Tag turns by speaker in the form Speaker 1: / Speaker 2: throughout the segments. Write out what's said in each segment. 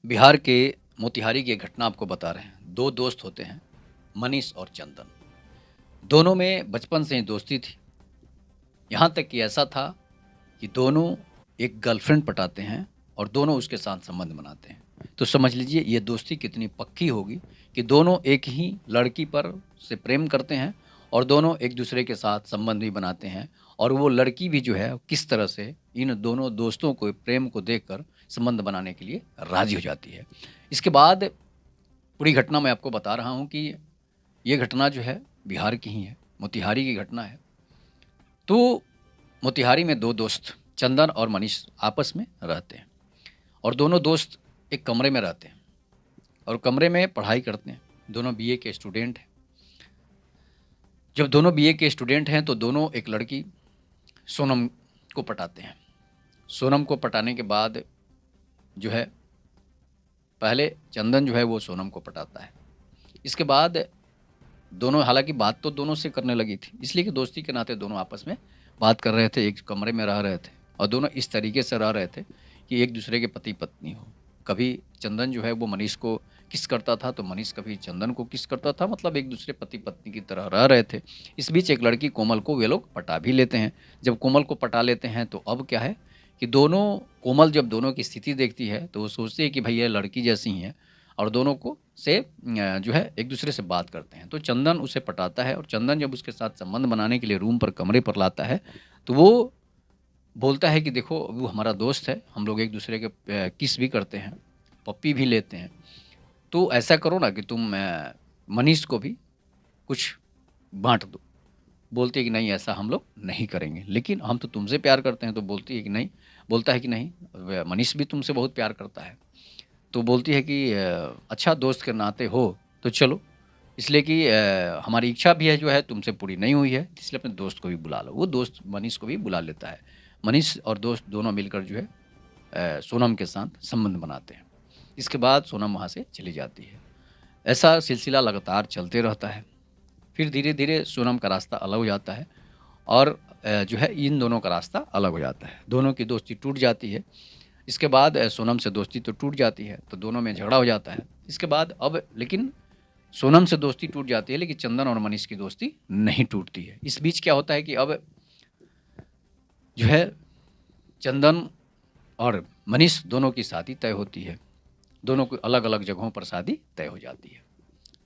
Speaker 1: बिहार के मोतिहारी की एक घटना आपको बता रहे हैं। 2 दोस्त होते हैं, मनीष और चंदन। दोनों में बचपन से ही दोस्ती थी। यहाँ तक कि ऐसा था कि दोनों एक गर्लफ्रेंड पटाते हैं और दोनों उसके साथ संबंध बनाते हैं। तो समझ लीजिए ये दोस्ती कितनी पक्की होगी कि दोनों एक ही लड़की पर से प्रेम करते हैं और दोनों एक-दूसरे के साथ संबंध भी बनाते हैं और वो लड़की भी जो है किस तरह से इन दोनों दोस्तों को प्रेम को देखकर संबंध बनाने के लिए राज़ी हो जाती है। इसके बाद पूरी घटना मैं आपको बता रहा हूँ कि ये घटना जो है बिहार की ही है, मोतिहारी की घटना है। तो मोतिहारी में 2 दोस्त चंदन और मनीष आपस में रहते हैं और दोनों दोस्त एक कमरे में रहते हैं और कमरे में पढ़ाई करते हैं। दोनों बीए के स्टूडेंट हैं। जब दोनों बीए के स्टूडेंट हैं तो दोनों एक लड़की सोनम को पटाते हैं। सोनम को पटाने के बाद जो है पहले चंदन जो है वो सोनम को पटाता है। इसके बाद दोनों हालाँकि बात तो दोनों से करने लगी थी, इसलिए कि दोस्ती के नाते दोनों आपस में बात कर रहे थे, एक कमरे में रह रहे थे और दोनों इस तरीके से रह रहे थे कि एक-दूसरे के पति-पत्नी हो। कभी चंदन जो है वो मनीष को किस करता था, तो मनीष कभी चंदन को किस करता था, मतलब एक-दूसरे पति-पत्नी की तरह रह रहे थे। इस बीच एक लड़की कोमल को वे लोग पटा भी लेते हैं। जब कोमल को पटा लेते हैं तो अब क्या है कि कोमल जब दोनों की स्थिति देखती है, तो वो सोचती है कि भई ये लड़की जैसी ही हैं और दोनों को जो है एक-दूसरे से बात करते हैं। तो चंदन उसे पटाता है और चंदन जब उसके साथ संबंध बनाने के लिए रूम पर कमरे पर लाता है, तो वो बोलता है कि देखो वो हमारा दोस्त है, हम लोग एक-दूसरे के किस भी करते हैं, पप्पी भी लेते हैं। तो ऐसा करो ना कि तुम मनीष को भी कुछ बाँट दो। बोलती है कि नहीं ऐसा हम लोग नहीं करेंगे, लेकिन हम तो तुमसे प्यार करते हैं। तो बोलता है कि नहीं मनीष भी तुमसे बहुत प्यार करता है। तो बोलती है कि अच्छा दोस्त के नाते हो तो चलो, इसलिए कि हमारी इच्छा भी है जो है तुमसे पूरी नहीं हुई है, इसलिए अपने दोस्त को भी बुला लो। वो दोस्त मनीष को भी बुला लेता है। मनीष और दोस्त दोनों मिलकर जो है सोनम के साथ संबंध बनाते हैं। इसके बाद सोनम वहाँ से चली जाती है। ऐसा सिलसिला लगातार चलते रहता है। फिर धीरे-धीरे सोनम का रास्ता अलग हो जाता है और जो है इन दोनों का रास्ता अलग हो जाता है। दोनों की दोस्ती टूट जाती है। इसके बाद सोनम से दोस्ती तो टूट जाती है, तो दोनों में झगड़ा हो जाता है। इसके बाद अब लेकिन सोनम से दोस्ती टूट जाती है, लेकिन चंदन और मनीष की दोस्ती नहीं टूटती है। इस बीच क्या होता है कि अब जो है चंदन और मनीष दोनों की शादी तय होती है। दोनों की अलग-अलग जगहों पर शादी तय हो जाती है।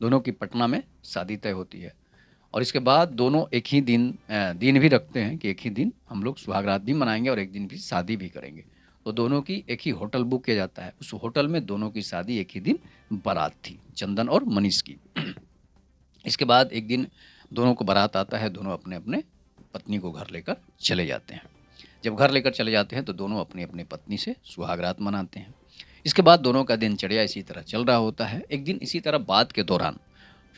Speaker 1: दोनों की पटना में शादी तय होती है और इसके बाद दोनों एक ही दिन भी रखते हैं कि एक ही दिन हम लोग सुहागरात भी मनाएँगे और एक दिन भी शादी भी करेंगे। तो दोनों की एक ही होटल बुक किया जाता है। उस होटल में दोनों की शादी एक ही दिन बारात थी, चंदन और मनीष की। इसके बाद एक दिन दोनों को बारात आता है, दोनों अपने-अपने पत्नी को घर लेकर चले जाते हैं। जब घर लेकर चले जाते हैं तो दोनों अपनी-अपनी पत्नी से सुहागरात मनाते हैं। इसके बाद दोनों का दिनचर्या इसी तरह चल रहा होता है। एक दिन इसी तरह बात के दौरान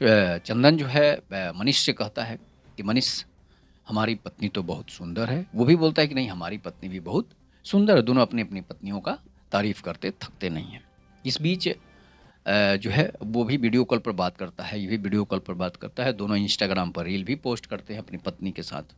Speaker 1: चंदन जो है मनीष से कहता है कि मनीष हमारी पत्नी तो बहुत सुंदर है। वो भी बोलता है कि नहीं हमारी पत्नी भी बहुत सुंदर है। दोनों अपनी-अपनी पत्नियों का तारीफ़ करते थकते नहीं हैं। इस बीच जो है वो भी वीडियो कॉल पर बात करता है, ये भी वीडियो कॉल पर बात करता है। दोनों इंस्टाग्राम पर रील भी पोस्ट करते हैं अपनी पत्नी के साथ।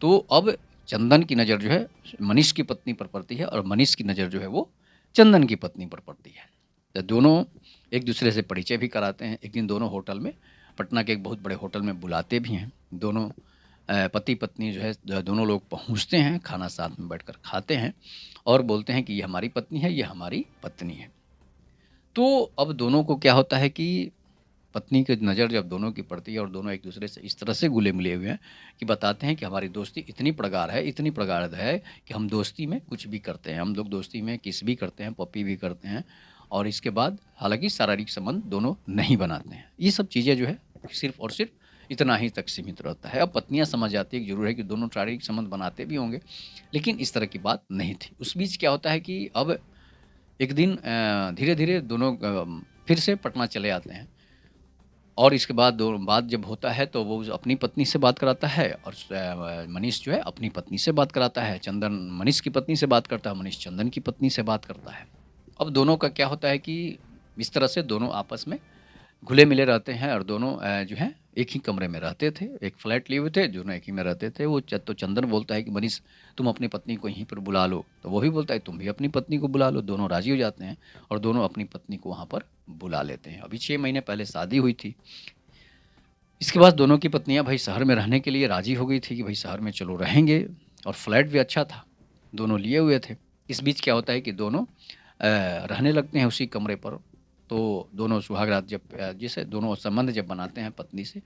Speaker 1: तो अब चंदन की नज़र जो है मनीष की पत्नी पर पड़ती है और मनीष की नज़र जो है वो चंदन की पत्नी पर पड़ती है। तो दोनों एक-दूसरे से परिचय भी कराते हैं। एक दिन दोनों होटल में पटना के एक बहुत बड़े होटल में बुलाते भी हैं। दोनों पति-पत्नी जो है दोनों लोग पहुँचते हैं, खाना साथ में बैठकर खाते हैं और बोलते हैं कि ये हमारी पत्नी है, ये हमारी पत्नी है। तो अब दोनों को क्या होता है कि पत्नी की नज़र जब दोनों की पड़ती है और दोनों एक-दूसरे से इस तरह से घुले-मिले हुए हैं कि बताते हैं कि हमारी दोस्ती इतनी प्रगाढ़ है कि हम दोस्ती में कुछ भी करते हैं। हम लोग दोस्ती में किस भी करते हैं, पप्पी भी करते हैं और इसके बाद हालाँकि शारीरिक संबंध दोनों नहीं बनाते हैं। ये सब चीज़ें जो है सिर्फ़ और सिर्फ़ इतना ही तक सीमित रहता है। अब पत्नियाँ समझ जाती है कि ज़रूर है कि दोनों शारीरिक संबंध बनाते भी होंगे, लेकिन इस तरह की बात नहीं थी। उस बीच क्या होता है कि अब एक दिन धीरे-धीरे दोनों फिर से पटना चले आते हैं और इसके बाद बात जब होता है तो वो अपनी पत्नी से बात कराता है और मनीष जो है अपनी पत्नी से बात कराता है। चंदन मनीष की पत्नी से बात करता है, मनीष चंदन की पत्नी से बात करता है। अब दोनों का क्या होता है कि इस तरह से दोनों आपस में घुले-मिले रहते हैं और दोनों जो हैं एक ही कमरे में रहते थे, एक फ्लैट लिए हुए थे, दोनों एक ही में रहते थे। वो तो चंदन बोलता है कि मनीष तुम अपनी पत्नी को यहीं पर बुला लो, तो वो भी बोलता है तुम भी अपनी पत्नी को बुला लो। दोनों राज़ी हो जाते हैं और दोनों अपनी पत्नी को वहाँ पर बुला लेते हैं। अभी 6 महीने पहले शादी हुई थी। इसके बाद दोनों की पत्नियाँ भाई शहर में रहने के लिए राज़ी हो गई थी कि भाई शहर में चलो रहेंगे, और फ्लैट भी अच्छा था, दोनों लिए हुए थे। इस बीच क्या होता है कि दोनों रहने लगते हैं उसी कमरे पर। तो दोनों सुहागरात जब जैसे दोनों संबंध जब बनाते हैं पत्नी से,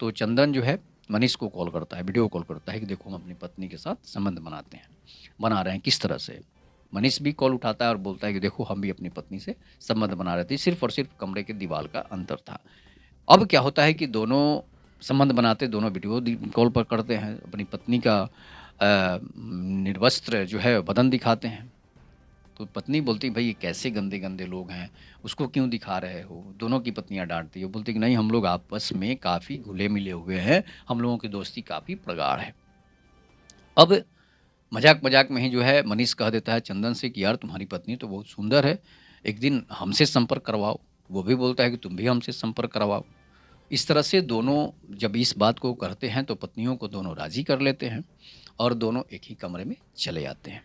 Speaker 1: तो चंदन जो है मनीष को कॉल करता है, वीडियो कॉल करता है कि देखो हम अपनी पत्नी के साथ संबंध बनाते हैं, बना रहे हैं, किस तरह से। मनीष भी कॉल उठाता है और बोलता है कि देखो हम भी अपनी पत्नी से संबंध बना रहे थे, सिर्फ और सिर्फ कमरे के दीवार का अंतर था। अब क्या होता है कि दोनों संबंध बनाते, दोनों वीडियो कॉल पर करते हैं, अपनी पत्नी का निर्वस्त्र जो है बदन दिखाते हैं। तो पत्नी बोलती भाई ये कैसे गंदे गंदे लोग हैं, उसको क्यों दिखा रहे हो। दोनों की पत्नियां डांटती है, बोलती कि नहीं हम लोग आपस में काफ़ी घुले मिले हुए हैं, हम लोगों की दोस्ती काफ़ी प्रगाढ़ है। अब मजाक मजाक में ही जो है मनीष कह देता है चंदन से कि यार तुम्हारी पत्नी तो बहुत सुंदर है, एक दिन हमसे संपर्क करवाओ। वो भी बोलता है कि तुम भी हमसे संपर्क करवाओ। इस तरह से दोनों जब इस बात को करते हैं तो पत्नियों को दोनों राज़ी कर लेते हैं और दोनों एक ही कमरे में चले जाते हैं।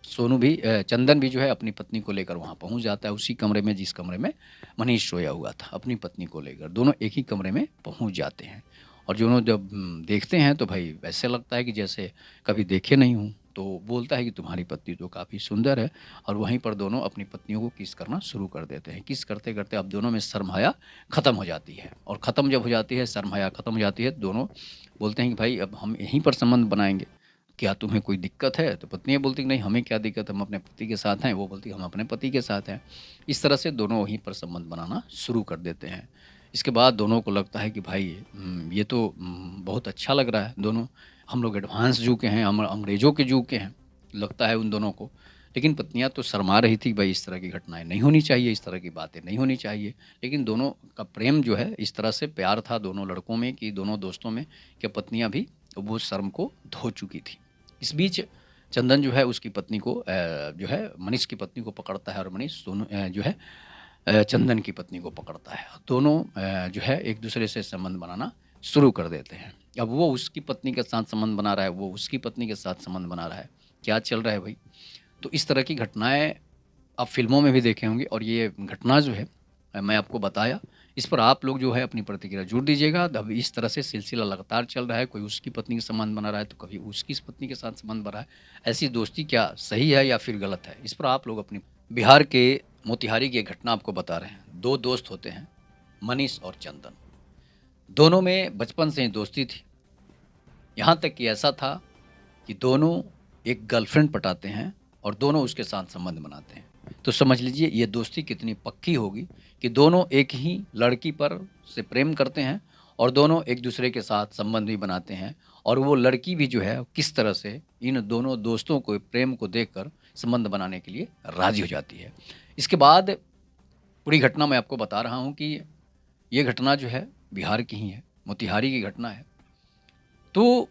Speaker 1: चंदन भी जो है अपनी पत्नी को लेकर वहाँ पहुँच जाता है, उसी कमरे में जिस कमरे में मनीष सोया हुआ था। अपनी पत्नी को लेकर दोनों एक ही कमरे में पहुँच जाते हैं और दोनों जब देखते हैं तो भाई ऐसे लगता है कि जैसे कभी देखे नहीं हूँ। तो बोलता है कि तुम्हारी पत्नी तो काफ़ी सुंदर है, और वहीं पर दोनों अपनी पत्नियों को किस करना शुरू कर देते हैं। किस करते करते अब दोनों में शर्म-हया ख़त्म हो जाती है, और ख़त्म जब हो जाती है, शर्म-हया ख़त्म हो जाती है, दोनों बोलते हैं कि भाई अब हम यहीं पर संबंध बनाएँगे, क्या तुम्हें कोई दिक्कत है? तो पत्नी बोलती कि नहीं हमें क्या दिक्कत है, हम अपने पति के साथ हैं। वो बोलती हम अपने पति के साथ हैं। इस तरह से दोनों वहीं पर संबंध बनाना शुरू कर देते हैं। इसके बाद दोनों को लगता है कि भाई ये तो बहुत अच्छा लग रहा है। दोनों हम लोग एडवांस युग के हैं, हम अंग्रेज़ों के युग के हैं, लगता है उन दोनों को। लेकिन पत्नियाँ तो शर्मा रही थी, भाई इस तरह की घटनाएँ नहीं होनी चाहिए, इस तरह की बातें नहीं होनी चाहिए। लेकिन दोनों का प्रेम जो है इस तरह से प्यार था दोनों लड़कों में, कि दोनों दोस्तों में, कि पत्नियाँ भी वो शर्म को धो चुकी थी। इस बीच चंदन जो है उसकी पत्नी को जो है मनीष की पत्नी को पकड़ता है, और मनीष दोनों जो है चंदन की पत्नी को पकड़ता है। दोनों जो है एक दूसरे से संबंध बनाना शुरू कर देते हैं। अब वो उसकी पत्नी के साथ संबंध बना रहा है, वो उसकी पत्नी के साथ संबंध बना रहा है। क्या चल रहा है भाई? तो इस तरह की घटनाएँ आप फ़िल्मों में भी देखे होंगे, और ये घटना जो है मैं आपको बताया, इस पर आप लोग जो है अपनी प्रतिक्रिया ज़रूर दीजिएगा। अब इस तरह से सिलसिला लगातार चल रहा है, कोई उसकी पत्नी के संबंध बना रहा है, तो कभी उसकी पत्नी के साथ संबंध बना है। ऐसी दोस्ती क्या सही है या फिर गलत है? इस पर आप लोग अपनी बिहार के मोतिहारी की एक घटना आपको बता रहे हैं। 2 दोस्त होते हैं, मनीष और चंदन। दोनों में बचपन से ही दोस्ती थी। यहाँ तक कि ऐसा था कि दोनों एक गर्लफ्रेंड पटाते हैं और दोनों उसके साथ संबंध बनाते हैं। तो समझ लीजिए ये दोस्ती कितनी पक्की होगी कि दोनों एक ही लड़की पर से प्रेम करते हैं और दोनों एक दूसरे के साथ संबंध भी बनाते हैं, और वो लड़की भी जो है किस तरह से इन दोनों दोस्तों को प्रेम को देखकर संबंध बनाने के लिए राज़ी हो जाती है। इसके बाद पूरी घटना मैं आपको बता रहा हूँ कि ये घटना जो है बिहार की ही है, मोतिहारी की घटना है। तो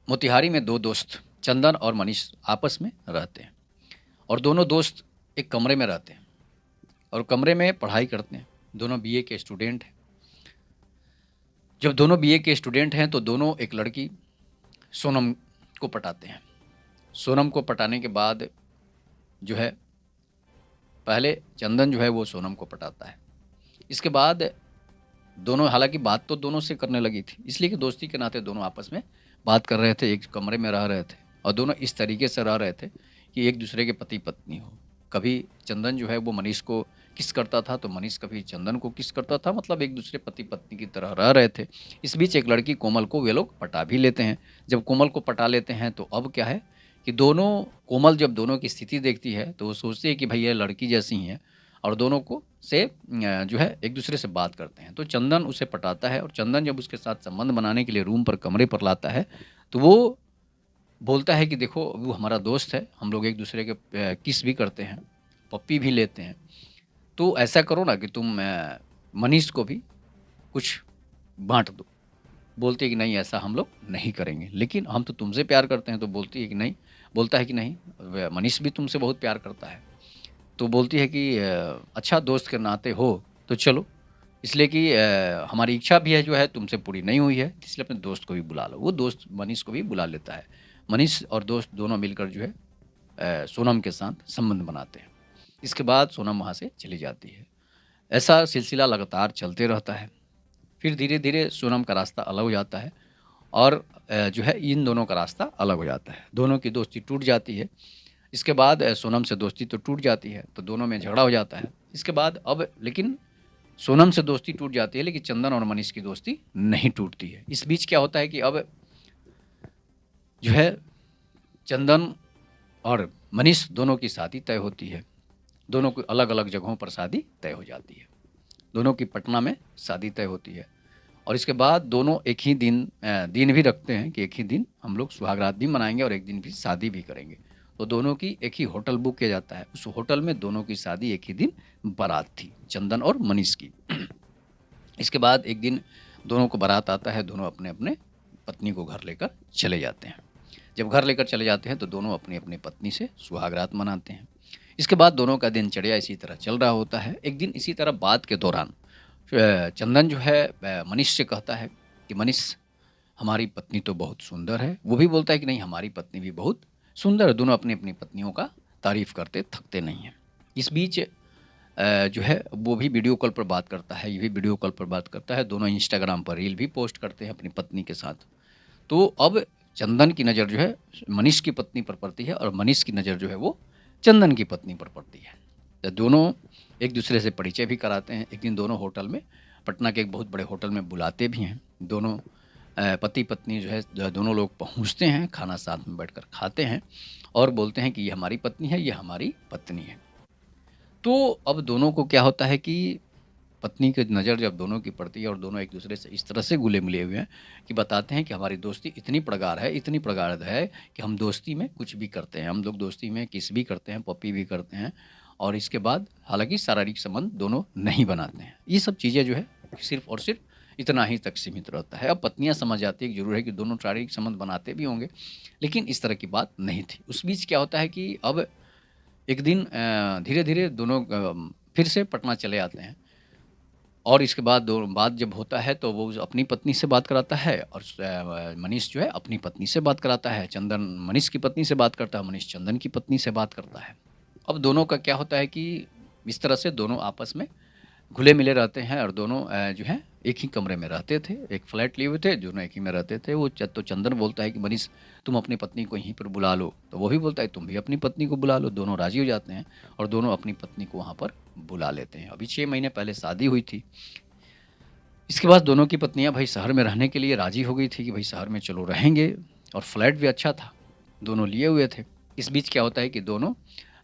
Speaker 1: मोतिहारी में 2 दोस्त चंदन और मनीष आपस में रहते हैं, और दोनों दोस्त एक कमरे में रहते हैं और कमरे में पढ़ाई करते हैं। दोनों बीए के स्टूडेंट हैं। जब दोनों बीए के स्टूडेंट हैं तो दोनों एक लड़की सोनम को पटाते हैं। सोनम को पटाने के बाद जो है पहले चंदन जो है वो सोनम को पटाता है। इसके बाद दोनों, हालाँकि बात तो दोनों से करने लगी थी, इसलिए कि दोस्ती के नाते दोनों आपस में बात कर रहे थे, एक कमरे में रह रहे थे, और दोनों इस तरीके से रह रहे थे कि एक दूसरे के पति पत्नी हो। कभी चंदन जो है वो मनीष को किस करता था, तो मनीष कभी चंदन को किस करता था, मतलब एक दूसरे पति पत्नी की तरह रह रहे थे। इस बीच एक लड़की कोमल को वे लोग पटा भी लेते हैं। जब कोमल को पटा लेते हैं तो अब क्या है कि कोमल जब दोनों की स्थिति देखती है तो वो सोचती है कि भाई ये लड़की जैसी ही है, और दोनों को से जो है एक दूसरे से बात करते हैं। तो चंदन उसे पटाता है, और चंदन जब उसके साथ संबंध बनाने के लिए रूम पर, कमरे पर लाता है, तो वो बोलता है कि देखो वो हमारा दोस्त है, हम लोग एक दूसरे के किस भी करते हैं, पप्पी भी लेते हैं, तो ऐसा करो ना कि तुम मनीष को भी कुछ बांट दो। बोलती है कि नहीं ऐसा हम लोग नहीं करेंगे, लेकिन हम तो तुमसे प्यार करते हैं। तो बोलती है कि नहीं, बोलता है कि नहीं मनीष भी तुमसे बहुत प्यार करता है। तो बोलती है कि अच्छा दोस्त के नाते हो तो चलो, इसलिए कि हमारी इच्छा भी है जो है तुमसे पूरी नहीं हुई है, इसलिए अपने दोस्त को भी बुला लो। वो दोस्त मनीष को भी बुला लेता है। मनीष और दोस्त दोनों मिलकर जो है सोनम के साथ संबंध बनाते हैं। इसके बाद सोनम वहाँ से चली जाती है। ऐसा सिलसिला लगातार चलते रहता है। फिर धीरे-धीरे सोनम का रास्ता अलग हो जाता है और जो है इन दोनों का रास्ता अलग हो जाता है। दोनों की दोस्ती टूट जाती है। इसके बाद सोनम से दोस्ती तो टूट जाती है, तो दोनों में झगड़ा हो जाता है। इसके बाद अब लेकिन सोनम से दोस्ती टूट जाती है, लेकिन चंदन और मनीष की दोस्ती नहीं टूटती है। इस बीच क्या होता है कि अब जो है चंदन और मनीष दोनों की शादी तय होती है। दोनों की अलग-अलग जगहों पर शादी तय हो जाती है। दोनों की पटना में शादी तय होती है और इसके बाद दोनों एक ही दिन भी रखते हैं कि एक ही दिन हम लोग सुहागरात भी मनाएँगे और एक दिन भी शादी भी करेंगे। तो दोनों की एक ही होटल बुक किया जाता है। उस होटल में दोनों की शादी एक ही दिन बारात थी, चंदन और मनीष की। इसके बाद एक दिन दोनों को बारात आता है, दोनों अपने-अपने पत्नी को घर लेकर चले जाते हैं। जब घर लेकर चले जाते हैं तो दोनों अपनी-अपनी पत्नी से सुहागरात मनाते हैं। इसके बाद दोनों का दिनचर्या इसी तरह चल रहा होता है। एक दिन इसी तरह बात के दौरान चंदन जो है मनीष से कहता है कि मनीष हमारी पत्नी तो बहुत सुंदर है। वो भी बोलता है कि नहीं हमारी पत्नी भी बहुत सुंदर है। दोनों अपनी-अपनी पत्नियों का तारीफ़ करते थकते नहीं हैं। इस बीच जो है वो भी वीडियो कॉल पर बात करता है, ये भी वीडियो कॉल पर बात करता है। दोनों इंस्टाग्राम पर रील भी पोस्ट करते हैं अपनी पत्नी के साथ। तो अब चंदन की नज़र जो है मनीष की पत्नी पर पड़ती है और मनीष की नज़र जो है वो चंदन की पत्नी पर पड़ती है। तो दोनों एक-दूसरे से परिचय भी कराते हैं। एक दिन दोनों होटल में पटना के एक बहुत बड़े होटल में बुलाते भी हैं। दोनों पति-पत्नी जो है दोनों लोग पहुँचते हैं, खाना साथ में बैठकर खाते हैं और बोलते हैं कि ये हमारी पत्नी है, ये हमारी पत्नी है। तो अब दोनों को क्या होता है कि पत्नी की नज़र जब दोनों की पड़ती है और दोनों एक-दूसरे से इस तरह से घुले-मिले हुए हैं कि बताते हैं कि हमारी दोस्ती इतनी प्रगाढ़ है कि हम दोस्ती में कुछ भी करते हैं। हम लोग दोस्ती में किस भी करते हैं, पप्पी भी करते हैं और इसके बाद हालाँकि शारीरिक संबंध दोनों नहीं बनाते हैं। ये सब चीज़ें जो है सिर्फ़ और सिर्फ़ इतना ही तक सीमित रहता है। अब पत्नियाँ समझ जाती है कि ज़रूर है कि दोनों शारीरिक संबंध बनाते भी होंगे, लेकिन इस तरह की बात नहीं थी। उस बीच क्या होता है कि अब एक दिन धीरे-धीरे दोनों फिर से पटना चले आते हैं और इसके बाद दो बात जब होता है तो वो अपनी पत्नी से बात कराता है और मनीष जो है अपनी पत्नी से बात कराता है। चंदन मनीष की पत्नी से बात करता है, मनीष चंदन की पत्नी से बात करता है। अब दोनों का क्या होता है कि इस तरह से दोनों आपस में घुले-मिले रहते हैं और दोनों जो है एक ही कमरे में रहते थे। एक फ्लैट लिए हुए थे, दोनों एक ही में रहते थे। वो तो चंदन बोलता है कि मनीष तुम अपनी पत्नी को यहीं पर बुला लो, तो वो भी बोलता है तुम भी अपनी पत्नी को बुला लो। दोनों राज़ी हो जाते हैं और दोनों अपनी पत्नी को वहाँ पर बुला लेते हैं। अभी 6 महीने पहले शादी हुई थी। इसके बाद दोनों की पत्नियाँ भाई शहर में रहने के लिए राज़ी हो गई थी कि भाई शहर में चलो रहेंगे और फ्लैट भी अच्छा था, दोनों लिए हुए थे। इस बीच क्या होता है कि दोनों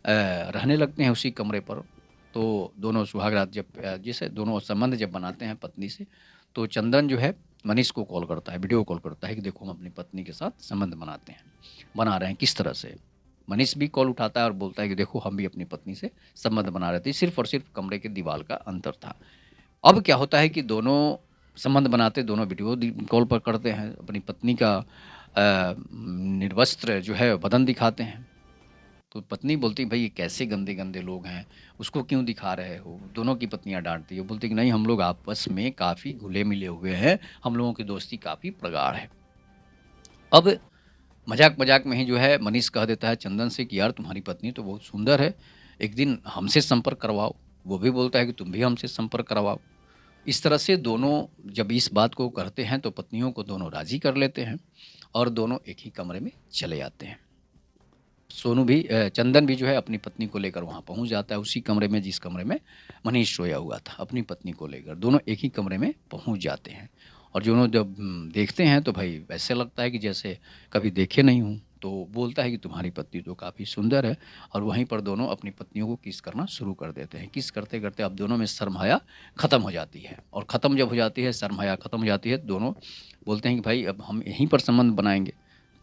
Speaker 1: रहने लगते हैं उसी कमरे पर। तो दोनों सुहागरात जब जैसे दोनों संबंध जब बनाते हैं पत्नी से, तो चंदन जो है मनीष को कॉल करता है, वीडियो कॉल करता है कि देखो हम अपनी पत्नी के साथ संबंध बनाते हैं, बना रहे हैं किस तरह से। मनीष भी कॉल उठाता है और बोलता है कि देखो हम भी अपनी पत्नी से संबंध बना रहे थे, सिर्फ़ और सिर्फ़ कमरे के दीवार का अंतर था। अब क्या होता है कि दोनों संबंध बनाते, दोनों वीडियो कॉल पर करते हैं, अपनी पत्नी का निर्वस्त्र जो है बदन दिखाते हैं। तो पत्नी बोलती भाई ये कैसे गंदे-गंदे लोग हैं, उसको क्यों दिखा रहे हो? दोनों की पत्नियाँ डाँटती है, बोलती कि नहीं हम लोग आपस में काफ़ी घुले-मिले हुए हैं, हम लोगों की दोस्ती काफ़ी प्रगाढ़ है। अब मज़ाक-मज़ाक में ही जो है मनीष कह देता है चंदन से कि यार तुम्हारी पत्नी तो बहुत सुंदर है, एक दिन हमसे संपर्क करवाओ। वो भी बोलता है कि तुम भी हमसे संपर्क करवाओ। इस तरह से दोनों जब इस बात को करते हैं तो पत्नियों को दोनों राज़ी कर लेते हैं और दोनों एक ही कमरे में चले जाते हैं। चंदन भी जो है अपनी पत्नी को लेकर वहाँ पहुँच जाता है उसी कमरे में जिस कमरे में मनीष सोया हुआ था, अपनी पत्नी को लेकर दोनों एक ही कमरे में पहुँच जाते हैं। और दोनों जब देखते हैं तो भाई ऐसे लगता है कि जैसे कभी देखे नहीं हूँ। तो बोलता है कि तुम्हारी पत्नी तो काफ़ी सुंदर है और वहीं पर दोनों अपनी पत्नियों को किस करना शुरू कर देते हैं। किस करते-करते अब दोनों में शर्म-हया ख़त्म हो जाती है और ख़त्म जब हो जाती है, शर्म-हया ख़त्म हो जाती है, दोनों बोलते हैं कि भाई अब हम यहीं पर संबंध बनाएँगे।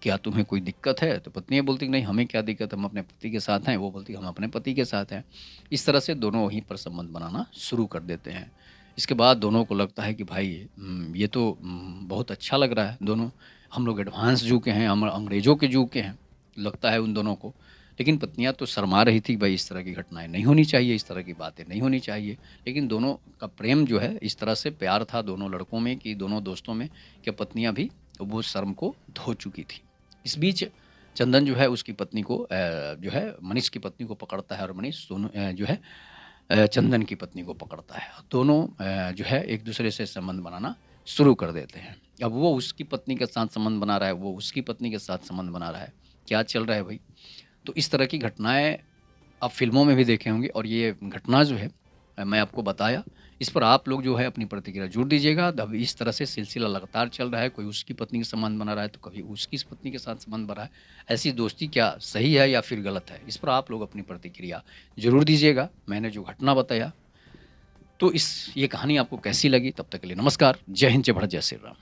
Speaker 1: क्या तुम्हें कोई दिक्कत है? तो पत्नी ये बोलती कि नहीं हमें क्या दिक्कत है, हम अपने पति के साथ हैं, वो बोलती है हम अपने पति के साथ हैं। इस तरह से दोनों वहीं पर संबंध बनाना शुरू कर देते हैं। इसके बाद दोनों को लगता है कि भाई ये तो बहुत अच्छा लग रहा है दोनों, हम लोग एडवांस जुग के हैं, हम अंग्रेज़ों के जुग के हैं, लगता है उन दोनों को। लेकिन पत्नियाँ तो शर्मा रही थी, भाई इस तरह की घटनाएँ नहीं होनी चाहिए, इस तरह की बातें नहीं होनी चाहिए। लेकिन दोनों का प्रेम जो है, इस तरह से प्यार था दोनों लड़कों में कि दोनों दोस्तों में कि पत्नियाँ भी वो शर्म को धो चुकी थी। इस बीच चंदन जो है उसकी पत्नी को जो है मनीष की पत्नी को पकड़ता है और मनीष दोनों जो है चंदन की पत्नी को पकड़ता है। दोनों जो है एक-दूसरे से संबंध बनाना शुरू कर देते हैं। अब वो उसकी पत्नी के साथ संबंध बना रहा है, वो उसकी पत्नी के साथ संबंध बना रहा है। क्या चल रहा है भई? तो इस तरह की घटनाएँ आप फ़िल्मों में भी देखे होंगे और ये घटना जो है मैं आपको बताया, इस पर आप लोग जो है अपनी प्रतिक्रिया ज़रूर दीजिएगा। अब इस तरह से सिलसिला लगातार चल रहा है, कोई उसकी पत्नी के संबंध बना रहा है, तो कभी उसकी पत्नी के साथ संबंध बना है। ऐसी दोस्ती क्या सही है या फिर गलत है? इस पर आप लोग अपनी प्रतिक्रिया ज़रूर दीजिएगा। मैंने जो घटना बताया, तो ये कहानी आपको कैसी लगी? तब तक के लिए नमस्कार। जय हिंद, जय भारत, जय श्री राम।